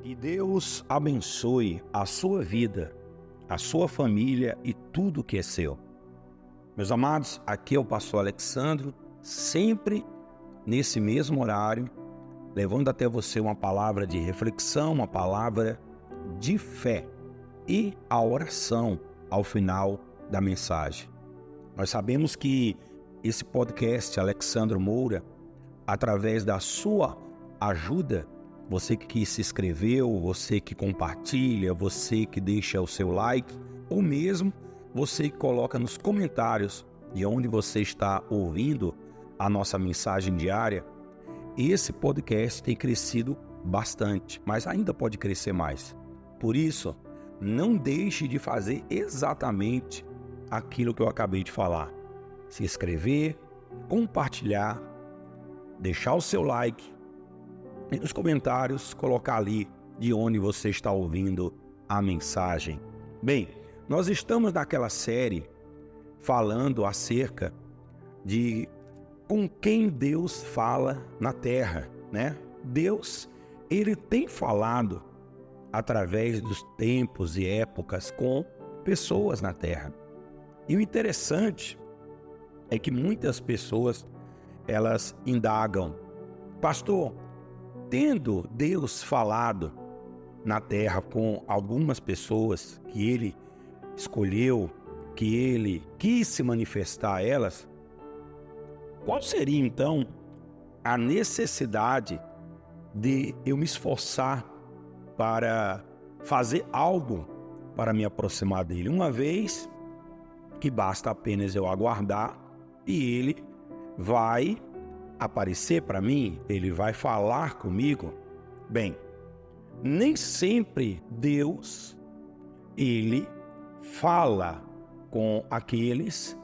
Que Deus abençoe a sua vida, a sua família e tudo que é seu. Meus amados, aqui é o pastor Alexandro, sempre nesse mesmo horário, levando até você uma palavra de reflexão, uma palavra de fé e a oração ao final da mensagem. Nós sabemos que esse podcast Alexandro Moura, através da sua ajuda, você que se inscreveu, você que compartilha, você que deixa o seu like, ou mesmo você que coloca nos comentários de onde você está ouvindo a nossa mensagem diária, esse podcast tem crescido bastante, mas ainda pode crescer mais. Por isso, não deixe de fazer exatamente aquilo que eu acabei de falar. Se inscrever, compartilhar, deixar o seu like e nos comentários colocar ali de onde você está ouvindo a mensagem. Bem, nós estamos naquela série falando acerca de com quem Deus fala na terra, né? Deus, ele tem falado através dos tempos e épocas com pessoas na terra. E o interessante é que muitas pessoas, elas indagam: pastor, tendo Deus falado na terra com algumas pessoas que Ele escolheu, que Ele quis se manifestar a elas, qual seria então a necessidade de eu me esforçar para fazer algo para me aproximar dEle, uma vez que basta apenas eu aguardar e Ele vai aparecer para mim, Ele vai falar comigo? Bem, nem sempre Deus, Ele fala com aqueles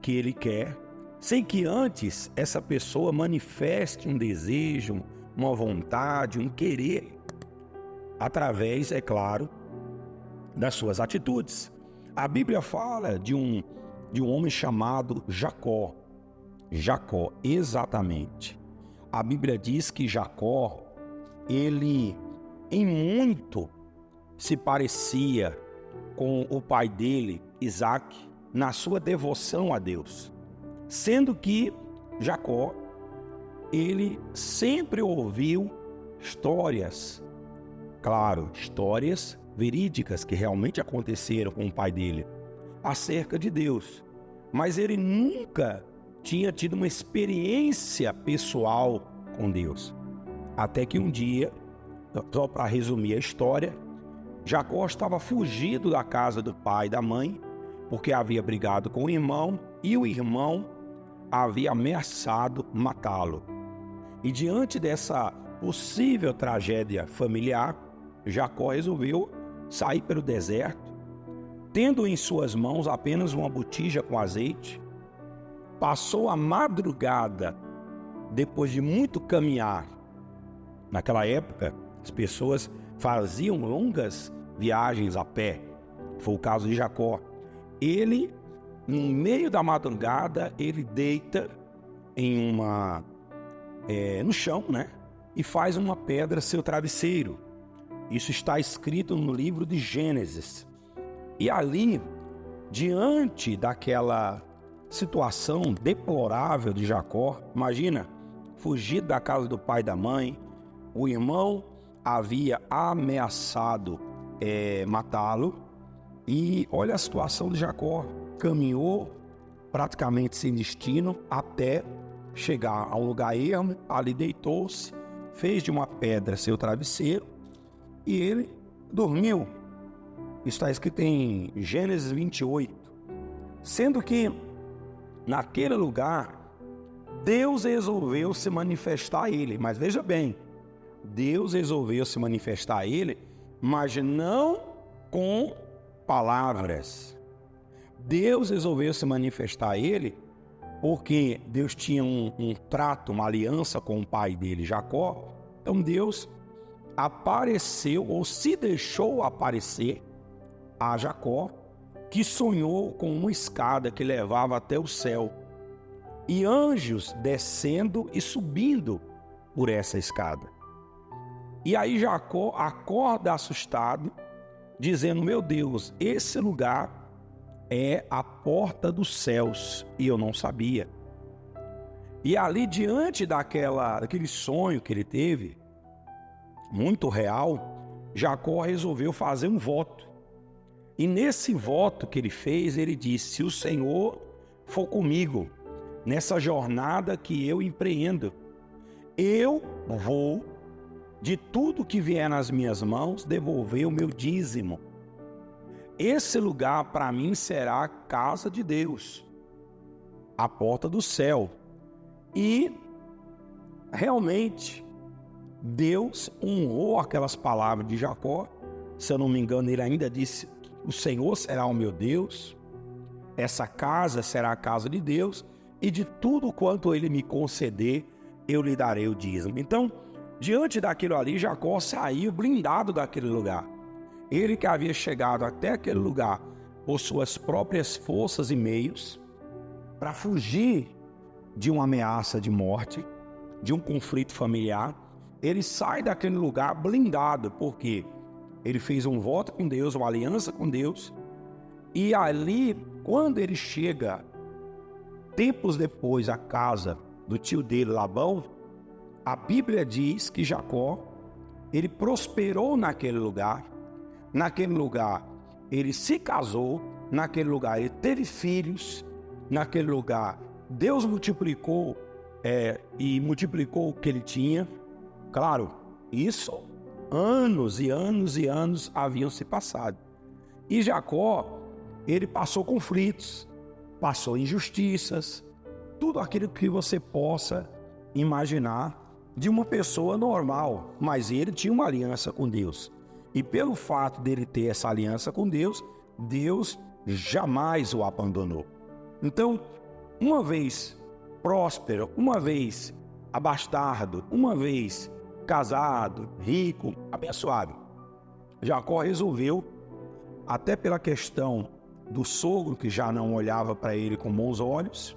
que Ele quer, sem que antes essa pessoa manifeste um desejo, uma vontade, um querer, através, é claro, das suas atitudes. A Bíblia fala de um homem chamado Jacó. Jacó, exatamente. A Bíblia diz que Jacó, ele em muito se parecia com o pai dele, Isaac, na sua devoção a Deus. Sendo que Jacó, ele sempre ouviu histórias, claro, histórias verídicas que realmente aconteceram com o pai dele, acerca de Deus. Mas ele nunca tinha tido uma experiência pessoal com Deus. Até que um dia, só para resumir a história, Jacó estava fugido da casa do pai e da mãe, porque havia brigado com o irmão e o irmão havia ameaçado matá-lo. E diante dessa possível tragédia familiar, Jacó resolveu sair pelo deserto, tendo em suas mãos apenas uma botija com azeite. Passou a madrugada, depois de muito caminhar. Naquela época, as pessoas faziam longas viagens a pé. Foi o caso de Jacó. Ele, no meio da madrugada, ele deita no chão, né? E faz uma pedra seu travesseiro. Isso está escrito no livro de Gênesis. E ali, diante daquela situação deplorável de Jacó, imagina, fugir da casa do pai e da mãe, o irmão havia ameaçado matá-lo, e olha a situação de Jacó, caminhou praticamente sem destino até chegar a um lugar ermo, ali deitou-se, fez de uma pedra seu travesseiro e ele dormiu. Está escrito em Gênesis 28, sendo que naquele lugar, Deus resolveu se manifestar a ele. Mas veja bem, Deus resolveu se manifestar a ele, mas não com palavras. Deus resolveu se manifestar a ele porque Deus tinha um trato, uma aliança com o pai dele, Jacó. Então Deus apareceu, ou se deixou aparecer a Jacó, que sonhou com uma escada que levava até o céu, e anjos descendo e subindo por essa escada. E aí Jacó acorda assustado, dizendo: meu Deus, esse lugar é a porta dos céus, e eu não sabia. E ali, diante daquele sonho que ele teve, muito real, Jacó resolveu fazer um voto. E nesse voto que ele fez, ele disse: se o Senhor for comigo nessa jornada que eu empreendo, eu vou, de tudo que vier nas minhas mãos, devolver o meu dízimo. Esse lugar para mim será a casa de Deus, a porta do céu. E realmente Deus honrou aquelas palavras de Jacó. Se eu não me engano, ele ainda disse: o Senhor será o meu Deus, essa casa será a casa de Deus, e de tudo quanto ele me conceder, eu lhe darei o dízimo. Então, diante daquilo ali, Jacó saiu blindado daquele lugar. Ele que havia chegado até aquele lugar por suas próprias forças e meios, para fugir de uma ameaça de morte, de um conflito familiar, ele sai daquele lugar blindado, porque ele fez um voto com Deus, uma aliança com Deus, e ali, quando ele chega, tempos depois, à casa do tio dele, Labão, a Bíblia diz que Jacó, ele prosperou naquele lugar ele se casou, naquele lugar ele teve filhos, naquele lugar Deus multiplicou e multiplicou o que ele tinha. Claro, isso anos e anos e anos haviam se passado. E Jacó, ele passou conflitos, passou injustiças, tudo aquilo que você possa imaginar de uma pessoa normal, mas ele tinha uma aliança com Deus. E pelo fato dele ter essa aliança com Deus, Deus jamais o abandonou. Então, uma vez próspero, uma vez abastardo, uma vez casado, rico, abençoado, Jacó resolveu, até pela questão do sogro que já não olhava para ele com bons olhos,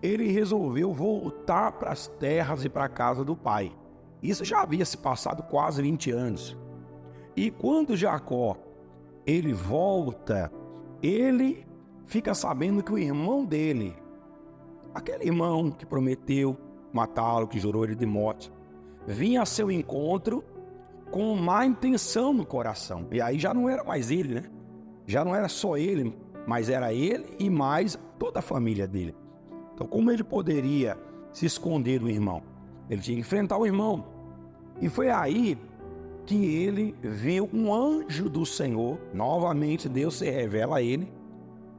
ele resolveu voltar para as terras e para a casa do pai. Isso já havia se passado quase 20 anos. E quando Jacó, ele volta, ele fica sabendo que o irmão dele, aquele irmão que prometeu matá-lo, que jurou ele de morte, vinha a seu encontro com má intenção no coração. E aí já não era mais ele, né? Já não era só ele, mas era ele e mais toda a família dele. Então, como ele poderia se esconder do irmão? Ele tinha que enfrentar o irmão. E foi aí que ele viu um anjo do Senhor. Novamente Deus se revela a ele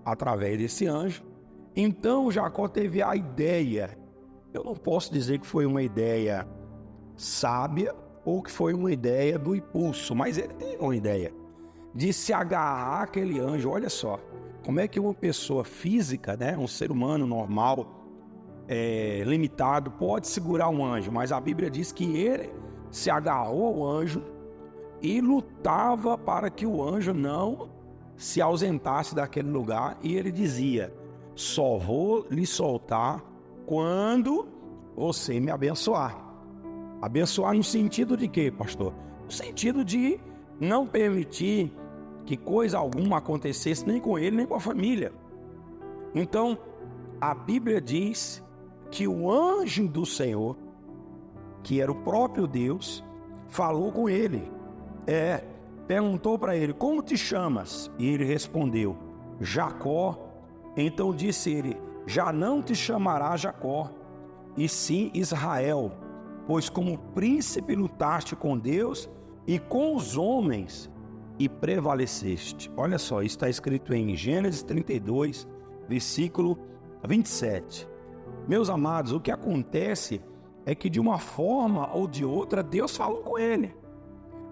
através desse anjo. Então Jacó teve a ideia, eu não posso dizer que foi uma ideia sábia ou que foi uma ideia do impulso, mas ele teve uma ideia de se agarrar àquele anjo. Olha só, como é que uma pessoa física, né, um ser humano normal, limitado, pode segurar um anjo, mas a Bíblia diz que ele se agarrou ao anjo e lutava para que o anjo não se ausentasse daquele lugar, e ele dizia: só vou lhe soltar quando você me abençoar. Abençoar no sentido de quê, pastor? No sentido de não permitir que coisa alguma acontecesse nem com ele, nem com a família. Então, a Bíblia diz que o anjo do Senhor, que era o próprio Deus, falou com ele. Perguntou para ele: como te chamas? E ele respondeu: Jacó. Então disse ele: já não te chamará Jacó, e sim Israel, pois como príncipe lutaste com Deus e com os homens e prevaleceste. Olha só, isso está escrito em Gênesis 32, versículo 27. Meus amados, o que acontece é que de uma forma ou de outra Deus falou com ele.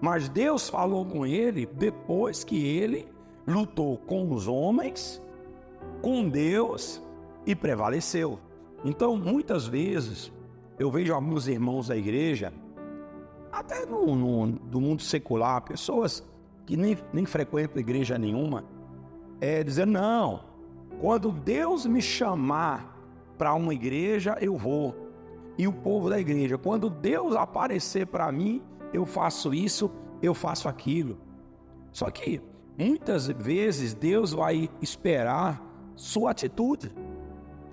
Mas Deus falou com ele depois que ele lutou com os homens, com Deus e prevaleceu. Então, muitas vezes, eu vejo alguns irmãos da igreja, até do mundo secular, pessoas que nem frequentam igreja nenhuma, dizendo: não, quando Deus me chamar para uma igreja, eu vou. E o povo da igreja, quando Deus aparecer para mim, eu faço isso, eu faço aquilo. Só que muitas vezes Deus vai esperar sua atitude.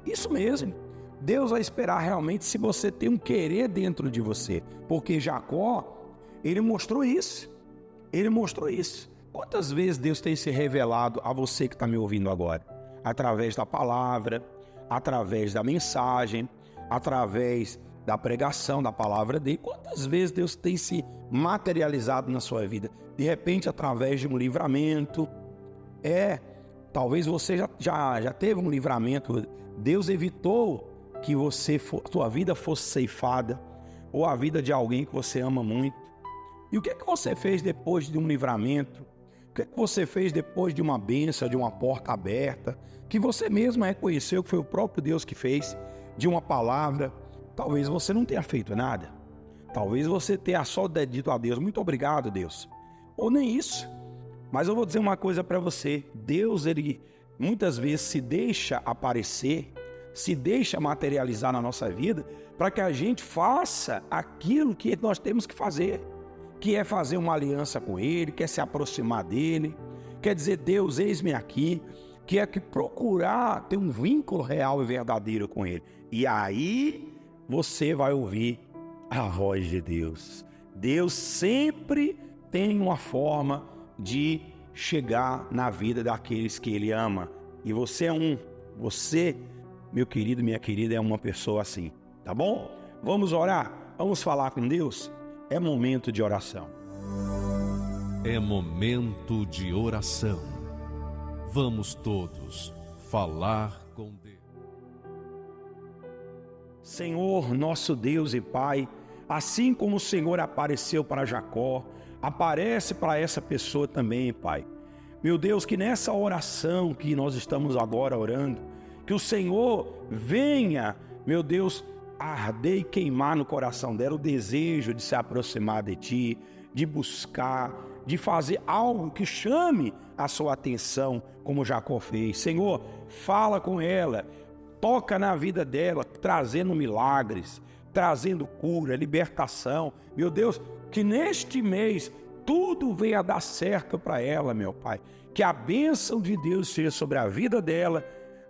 Isso mesmo. Deus vai esperar realmente se você tem um querer dentro de você. Porque Jacó, ele mostrou isso. Ele mostrou isso. Quantas vezes Deus tem se revelado a você que está me ouvindo agora? Através da palavra, através da mensagem, através da pregação da palavra dele. Quantas vezes Deus tem se materializado na sua vida? De repente, através de um livramento. Talvez você já teve um livramento. Deus evitou que sua vida fosse ceifada, ou a vida de alguém que você ama muito. E o que você fez depois de um livramento? O que você fez depois de uma bênção, de uma porta aberta, que você mesmo reconheceu que foi o próprio Deus que fez, de uma palavra? Talvez você não tenha feito nada. Talvez você tenha só dito a Deus, muito obrigado, Deus. Ou nem isso. Mas eu vou dizer uma coisa para você. Deus, ele muitas vezes se deixa aparecer, se deixa materializar na nossa vida, para que a gente faça aquilo que nós temos que fazer, que é fazer uma aliança com Ele, quer se aproximar dEle, quer dizer, Deus, eis-me aqui, que é que procurar ter um vínculo real e verdadeiro com Ele. E aí você vai ouvir a voz de Deus. Deus sempre tem uma forma de chegar na vida daqueles que Ele ama. E você você, meu querido, minha querida, é uma pessoa assim, tá bom? Vamos orar? Vamos falar com Deus? É momento de oração. É momento de oração. Vamos todos falar com Deus. Senhor, nosso Deus e Pai, assim como o Senhor apareceu para Jacó, aparece para essa pessoa também, Pai. Meu Deus, que nessa oração que nós estamos agora orando, que o Senhor venha, meu Deus, arder e queimar no coração dela o desejo de se aproximar de Ti, de buscar, de fazer algo que chame a sua atenção, como Jacó fez. Senhor, fala com ela, toca na vida dela, trazendo milagres, trazendo cura, libertação. Meu Deus, que neste mês tudo venha dar certo para ela, meu Pai. Que a bênção de Deus seja sobre a vida dela,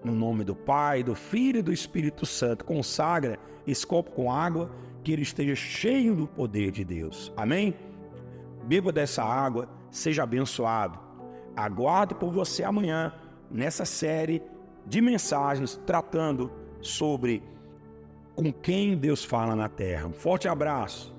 no nome do Pai, do Filho e do Espírito Santo. Consagra esse copo com água, que ele esteja cheio do poder de Deus. Amém? Beba dessa água, seja abençoado. Aguardo por você amanhã, nessa série de mensagens, tratando sobre com quem Deus fala na terra. Um forte abraço.